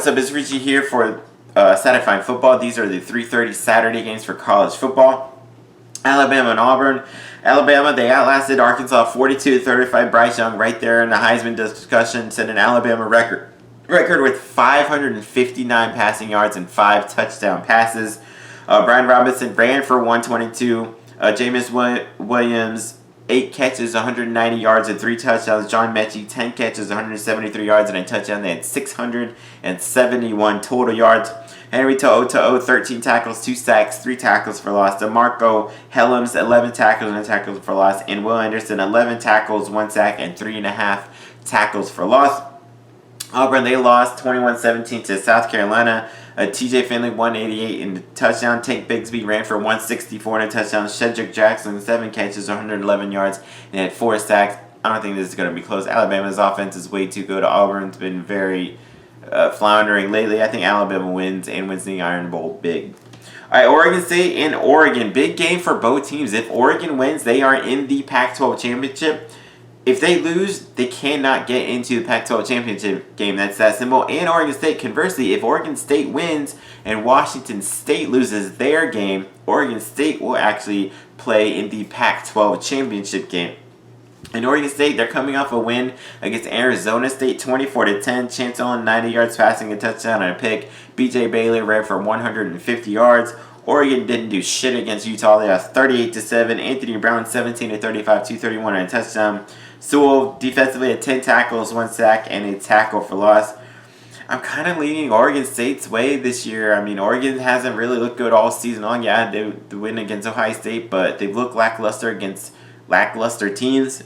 what's up? It's Richie here for Saturday Fine Football. These are the 3:30 Saturday games for college football. Alabama and Auburn. Alabama, they outlasted Arkansas 42-35. Bryce Young right there in the Heisman discussion set an Alabama record with 559 passing yards and 5 touchdown passes. Brian Robinson ran for 122. Jameis Williams, 8 catches, 190 yards, and 3 touchdowns. John Mechie, 10 catches, 173 yards, and a touchdown. They had 671 total yards. Henry To'o, 13 tackles, 2 sacks, 3 tackles for loss. DeMarco Helms, 11 tackles and tackles for loss. And Will Anderson, 11 tackles, 1 sack, and 3.5 tackles for loss. Auburn, they lost 21-17 to South Carolina. TJ Finley, 188 in the touchdown. Tank Bigsby ran for 164 in a touchdown. Shedrick Jackson, 7 catches, 111 yards, and had 4 sacks. I don't think this is going to be close. Alabama's offense is way too good. Auburn's been very floundering lately. I think Alabama wins and wins the Iron Bowl big. All right, Oregon State and Oregon. Big game for both teams. If Oregon wins, they are in the Pac-12 championship. If they lose, they cannot get into the Pac-12 championship game. That's that simple. And Oregon State, conversely, if Oregon State wins and Washington State loses their game, Oregon State will actually play in the Pac-12 championship game. In Oregon State, they're coming off a win against Arizona State, 24-10. Chance Olin, 90 yards passing, a touchdown and a pick. B.J. Bailey ran for 150 yards. Oregon didn't do shit against Utah. They lost 38-7. Anthony Brown, 17-35, 231 and a touchdown. Sewell defensively had 10 tackles, 1 sack, and a tackle for loss. I'm kind of leaning Oregon State's way this year. I mean, Oregon hasn't really looked good all season long. Yeah, they win against Ohio State, but they've looked lackluster against lackluster teams.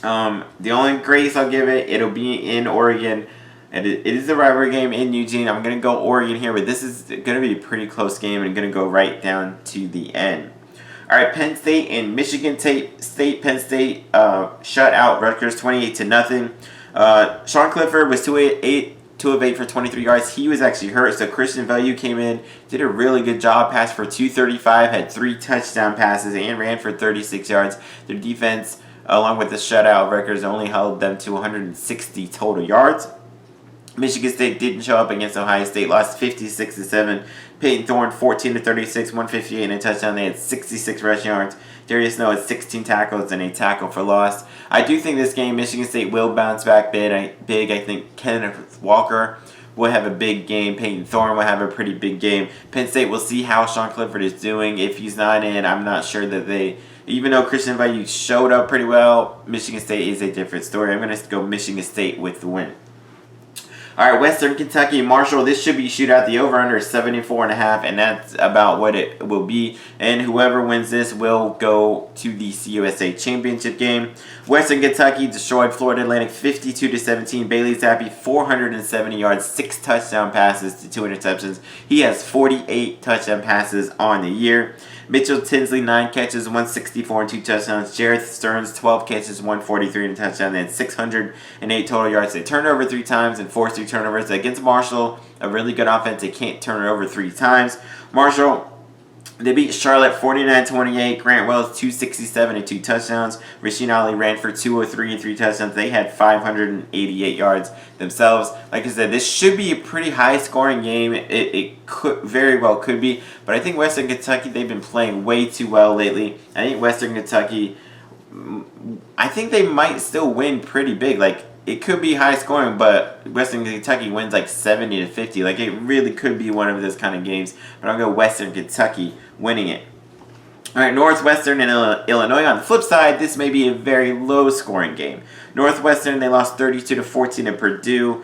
The only grace I'll give it'll be in Oregon. And it is a rivalry game in Eugene. I'm going to go Oregon here, but this is going to be a pretty close game and going to go right down to the end. All right, Penn State and Michigan State. Penn State shut out Rutgers 28-0. Sean Clifford was 2 of 8 for 23 yards. He was actually hurt, so Christian Value came in, did a really good job, passed for 235, had 3 touchdown passes, and ran for 36 yards. Their defense, along with the shutout Rutgers, only held them to 160 total yards. Michigan State didn't show up against Ohio State, lost 56-7. Peyton Thorne, 14-36, 158 and a touchdown. They had 66 rushing yards. Darius Snow had 16 tackles and a tackle for loss. I do think this game, Michigan State will bounce back big. I think Kenneth Walker will have a big game. Peyton Thorne will have a pretty big game. Penn State will see how Sean Clifford is doing. If he's not in, I'm not sure that they... Even though Christian Value showed up pretty well, Michigan State is a different story. I'm going to go Michigan State with the win. All right, Western Kentucky, Marshall. This should be a shootout. The over-under is 74.5, and that's about what it will be. And whoever wins this will go to the CUSA championship game. Western Kentucky destroyed Florida Atlantic 52-17. Bailey Zappi, 470 yards, 6 touchdown passes to 2 interceptions. He has 48 touchdown passes on the year. Mitchell Tinsley, 9 catches, 164 and 2 touchdowns. Jareth Stearns, 12 catches, 143 and a touchdown. They had 608 total yards. They turned over 3 times and forced 3 turnovers. Against Marshall, a really good offense. They can't turn it over 3 times. Marshall, they beat Charlotte 49-28. Grant Wells, 267 and 2 touchdowns. Rasheen Ali ran for 203 and 3 touchdowns. They had 588 yards themselves. Like I said, this should be a pretty high-scoring game. It could very well could be. But I think Western Kentucky, they've been playing way too well lately. I think Western Kentucky, I think they might still win pretty big. Like, it could be high scoring, but Western Kentucky wins like 70-50. Like, it really could be one of those kind of games. But I'll go Western Kentucky winning it. All right, Northwestern and Illinois. On the flip side, this may be a very low scoring game. Northwestern, they lost 32-14 to Purdue.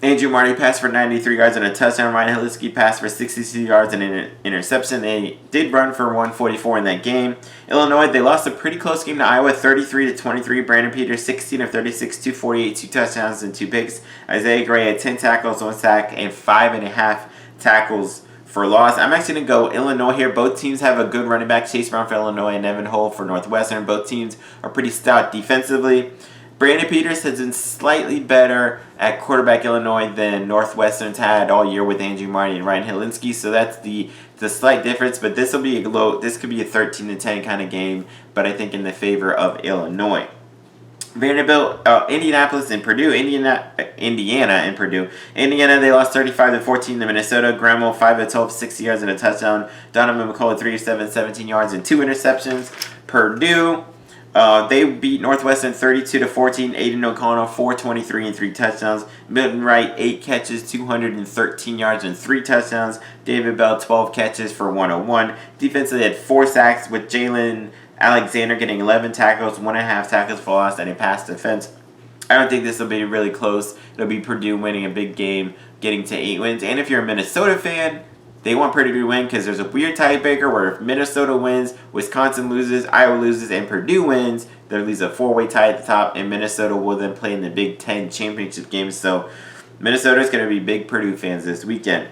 Andrew Marty passed for 93 yards and a touchdown. Ryan Helitzky passed for 62 yards and an interception. They did run for 144 in that game. Illinois, they lost a pretty close game to Iowa, 33-23. Brandon Peters, 16 of 36, 248, 2 touchdowns and 2 picks. Isaiah Gray had 10 tackles, 1 sack, and 5.5 tackles for loss. I'm actually going to go Illinois here. Both teams have a good running back, Chase Brown for Illinois and Evan Hull for Northwestern. Both teams are pretty stout defensively. Brandon Peters has been slightly better at quarterback Illinois than Northwestern's had all year with Andrew Marty and Ryan Helitzky, so that's the slight difference. But this will be this could be a 13-10 kind of game, but I think in the favor of Illinois. Vanderbilt, Indianapolis, and Purdue. Indiana, and Purdue. Indiana, they lost 35-14 to Minnesota. Graham 5-12, 60 yards and a touchdown. Donovan McCullough 3-7, 17 yards and 2 interceptions. Purdue, they beat Northwestern 32-14. Aiden O'Connell 423 and 3 touchdowns. Milton Wright 8 catches, 213 yards and 3 touchdowns. David Bell 12 catches for 101. Defensively had 4 sacks with Jalen Alexander getting 11 tackles, 1.5 tackles for loss, and a pass defense. I don't think this will be really close. It'll be Purdue winning a big game, getting to 8 wins. And if you're a Minnesota fan, they want Purdue to win because there's a weird tiebreaker where if Minnesota wins, Wisconsin loses, Iowa loses, and Purdue wins, there leaves a 4-way tie at the top, and Minnesota will then play in the Big Ten championship game. So Minnesota's going to be big Purdue fans this weekend.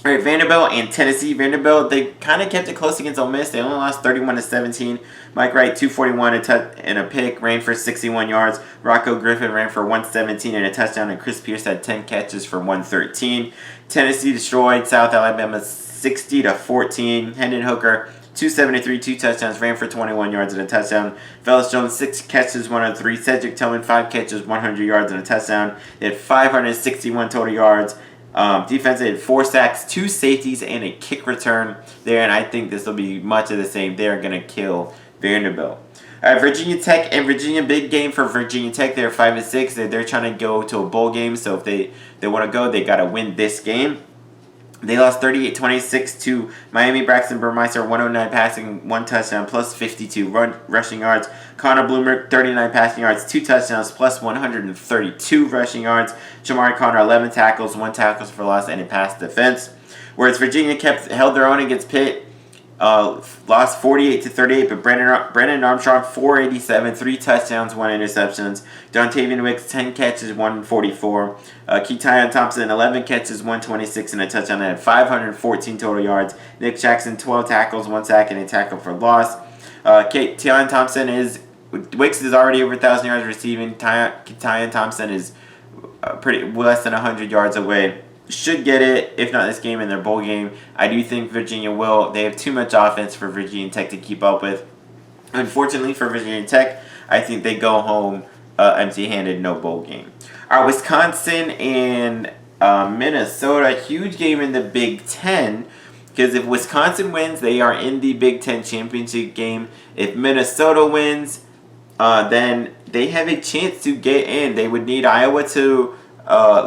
All right, Vanderbilt and Tennessee. Vanderbilt, they kind of kept it close against Ole Miss. They only lost 31-17. Mike Wright, 241 and a pick, ran for 61 yards. Rocco Griffin ran for 117 and a touchdown, and Chris Pierce had 10 catches for 113. Tennessee destroyed South Alabama 60-14. Hendon Hooker, 273, 2 touchdowns, ran for 21 yards and a touchdown. Velus Jones, 6 catches, 103. Cedric Tillman, 5 catches, 100 yards and a touchdown. They had 561 total yards. Defense had 4 sacks, 2 safeties, and a kick return there, and I think this will be much of the same. They're going to kill Vanderbilt. All right, Virginia Tech and Virginia, big game for Virginia Tech. They're 5-6. They're trying to go to a bowl game, so if they want to go, they got to win this game. They lost 38-26 to Miami. Braxton Burmeister, 109 passing, 1 touchdown, plus 52 rushing yards. Connor Bloomer, 39 passing yards, 2 touchdowns, plus 132 rushing yards. Jamari Connor, 11 tackles, 1 tackles for loss, and a pass defense. Whereas Virginia held their own against Pitt, lost 48-38, but Brennan Armstrong, 487, 3 touchdowns, 1 interceptions. Dontavian Wicks, 10 catches, 144. Keaton Thompson, 11 catches, 126, and a touchdown, and had 514 total yards. Nick Jackson, 12 tackles, 1 sack, and a tackle for loss. Keaton Thompson Wicks is already over 1,000 yards receiving. Keaton Thompson is pretty less than 100 yards away. Should get it, if not this game, in their bowl game. I do think Virginia will. They have too much offense for Virginia Tech to keep up with. Unfortunately for Virginia Tech, I think they go home empty-handed, no bowl game. All right, Wisconsin and Minnesota, huge game in the Big Ten. Because if Wisconsin wins, they are in the Big Ten championship game. If Minnesota wins, then they have a chance to get in. They would need Iowa to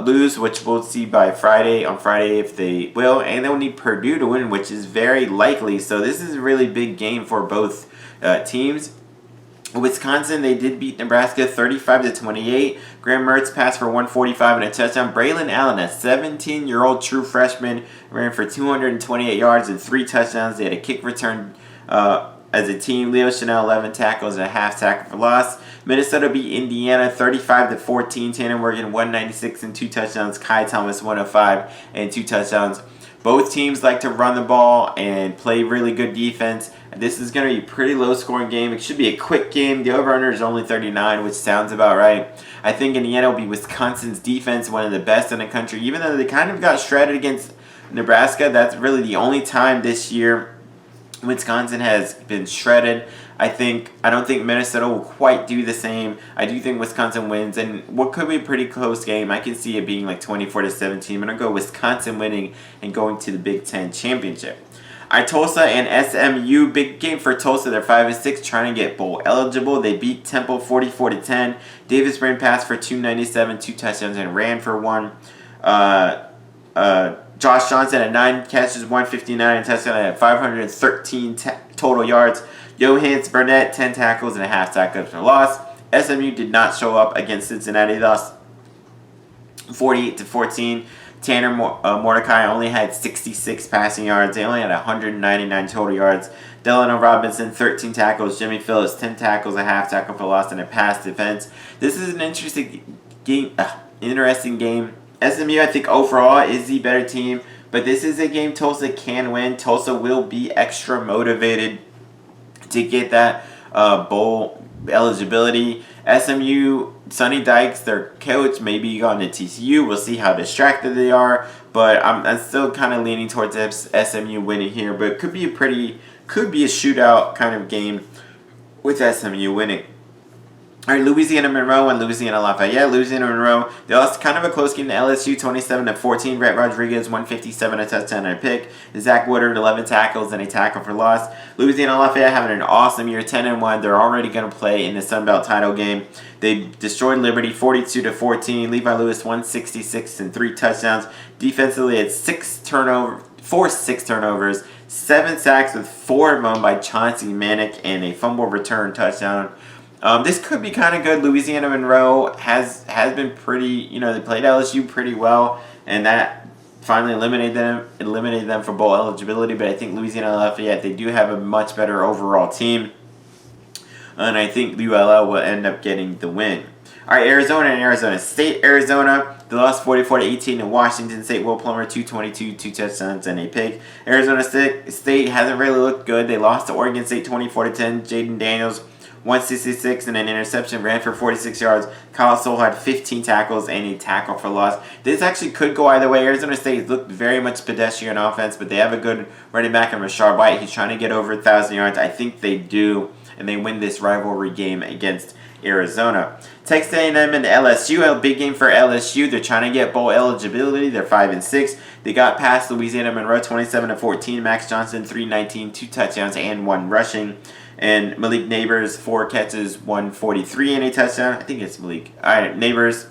lose, which we'll see by Friday, on Friday if they will, and they'll need Purdue to win, which is very likely. So this is a really big game for both teams. Wisconsin, they did beat Nebraska 35-28. Graham Mertz passed for 145 and a touchdown. Braylon Allen, a 17-year-old true freshman, ran for 228 yards and 3 touchdowns. They had a kick return as a team. Leo Chanel, 11 tackles and a half tackle for loss. Minnesota beat Indiana 35-14. Tanner Morgan, 196 and 2 touchdowns. Kai Thomas, 105 and 2 touchdowns. Both teams like to run the ball and play really good defense. This is going to be a pretty low-scoring game. It should be a quick game. The over-under is only 39, which sounds about right. I think Indiana will be Wisconsin's defense, one of the best in the country. Even though they kind of got shredded against Nebraska, that's really the only time this year Wisconsin has been shredded. I don't think Minnesota will quite do the same. I do think Wisconsin wins, and what could be a pretty close game. I can see it being like 24-17. I'm going to go Wisconsin winning and going to the Big Ten championship. All right, Tulsa and SMU, big game for Tulsa. They're 5-6, trying to get bowl eligible. They beat Temple 44-10. Davis Brain passed for 297, 2 touchdowns, and ran for 1. Josh Johnson had 9 catches, 159, and touchdown, at 513 total yards. Johannes Burnett, 10 tackles and a half tackle for loss. SMU did not show up against Cincinnati. They lost 48-14. Tanner Mordecai only had 66 passing yards. They only had 199 total yards. Delano Robinson, 13 tackles. Jimmy Phillips, 10 tackles, a half tackle for loss, and a pass defense. This is an interesting game. SMU, I think, overall is the better team, but this is a game Tulsa can win. Tulsa will be extra motivated to get that bowl eligibility. SMU, Sonny Dykes, their coach, maybe gone to TCU. We'll see how distracted they are, but I'm still kind of leaning towards SMU winning here. But it could be a shootout kind of game with SMU winning. All right, Louisiana Monroe and Louisiana Lafayette. Louisiana Monroe, they lost kind of a close game to LSU, 27-14. Rhett Rodriguez, 157, a touchdown and a pick. Zach Woodard, 11 tackles and a tackle for loss. Louisiana Lafayette having an awesome year, 10-1. They're already going to play in the Sun Belt title game. They destroyed Liberty, 42-14. Levi Lewis, 166 and 3 touchdowns. Defensively, had 6 turnovers, 7 sacks with 4 of them by Chauncey Manick and a fumble return touchdown. This could be kind of good. Louisiana Monroe has been pretty, they played LSU pretty well, and that finally eliminated them for bowl eligibility. But I think Louisiana Lafayette, they do have a much better overall team, and I think ULL will end up getting the win. All right, Arizona and Arizona State. Arizona, they lost 44-18 to Washington State. Will Plummer, 222, 2 touchdowns and a pick. Arizona State hasn't really looked good. They lost to Oregon State 24-10. Jaden Daniels, 166 and an interception, ran for 46 yards. Kyle Soule had 15 tackles and a tackle for loss. This actually could go either way. Arizona State looked very much pedestrian offense, but they have a good running back in Rashard White. He's trying to get over 1,000 yards. I think they do, and they win this rivalry game against Arizona. Texas A&M and LSU, a big game for LSU. They're trying to get bowl eligibility. They're 5-6. They got past Louisiana Monroe 27-14. Max Johnson 319, 2 touchdowns and 1 rushing. And Malik Neighbors, 4 catches, 143 and a touchdown. I think it's Malik. All right, Neighbors.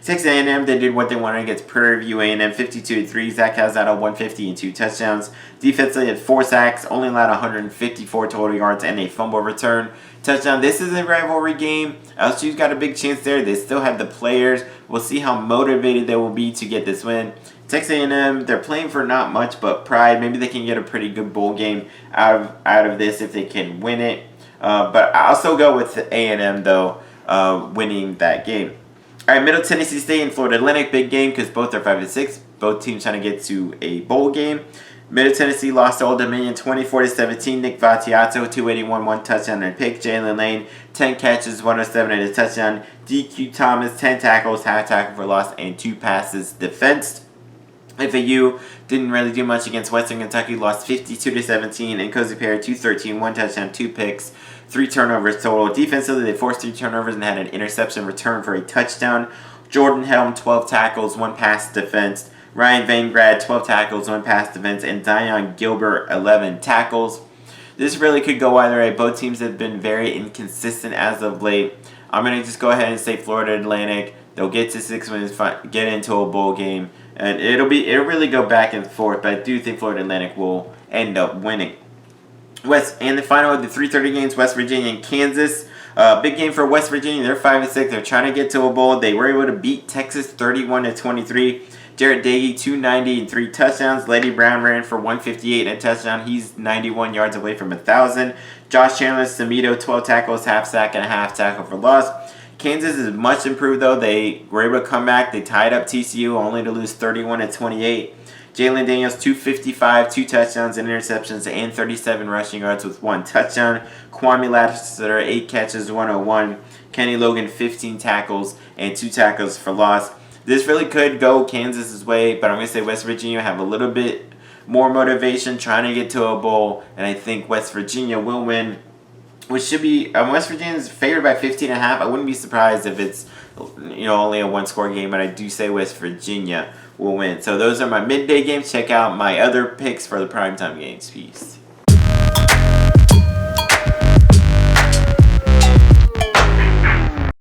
Texas A&M, they did what they wanted against Prairie View A&M, 52-3. Zach Calzada, 150 and 2 touchdowns. Defensively had 4 sacks, only allowed 154 total yards and a fumble return touchdown. This is a rivalry game. LSU's got a big chance there. They still have the players. We'll see how motivated they will be to get this win. Texas A&M, they're playing for not much but pride. Maybe they can get a pretty good bowl game out of this if they can win it. But I'll still go with A&M, though, winning that game. All right, Middle Tennessee State and Florida Atlantic, big game because both are 5-6. Both teams trying to get to a bowl game. Middle Tennessee lost to Old Dominion 24-17. Nick Vattiato, 281, 1 touchdown and a pick. Jalen Lane, 10 catches, 107 and a touchdown. DQ Thomas, 10 tackles, half tackle for loss, and 2 passes defensed. FAU didn't really do much against Western Kentucky, lost 52-17, and Cozy Perry 213, 1 touchdown, 2 picks, 3 turnovers total. Defensively, they forced 3 turnovers and had an interception return for a touchdown. Jordan Helm, 12 tackles, 1 pass defense. Ryan Vangrad, 12 tackles, 1 pass defense, and Dion Gilbert, 11 tackles. This really could go either way. Both teams have been very inconsistent as of late. I'm going to just go ahead and say Florida Atlantic. They'll get to 6 wins, get into a bowl game, and it'll really go back and forth. But I do think Florida Atlantic will end up winning. And the final of the 3:30 games, West Virginia and Kansas. Big game for West Virginia. They're 5-6. They're trying to get to a bowl. They were able to beat Texas 31-23. Jarrett Dagey, 290 and 3 touchdowns. Letty Brown ran for 158 and a touchdown. He's 91 yards away from 1,000. Josh Chandler, Samito, 12 tackles, half sack, and a half tackle for loss. Kansas is much improved, though. They were able to come back. They tied up TCU, only to lose 31-28. Jalen Daniels, 255, 2 touchdowns and interceptions, and 37 rushing yards with 1 touchdown. Kwame Lassiter, 8 catches, 101. Kenny Logan, 15 tackles and 2 tackles for loss. This really could go Kansas's way, but I'm going to say West Virginia have a little bit more motivation trying to get to a bowl, and I think West Virginia will win, which should be West Virginia is favored by 15.5. I wouldn't be surprised if it's only a 1-score game, but I do say West Virginia will win. So those are my midday games. Check out my other picks for the primetime games. Peace.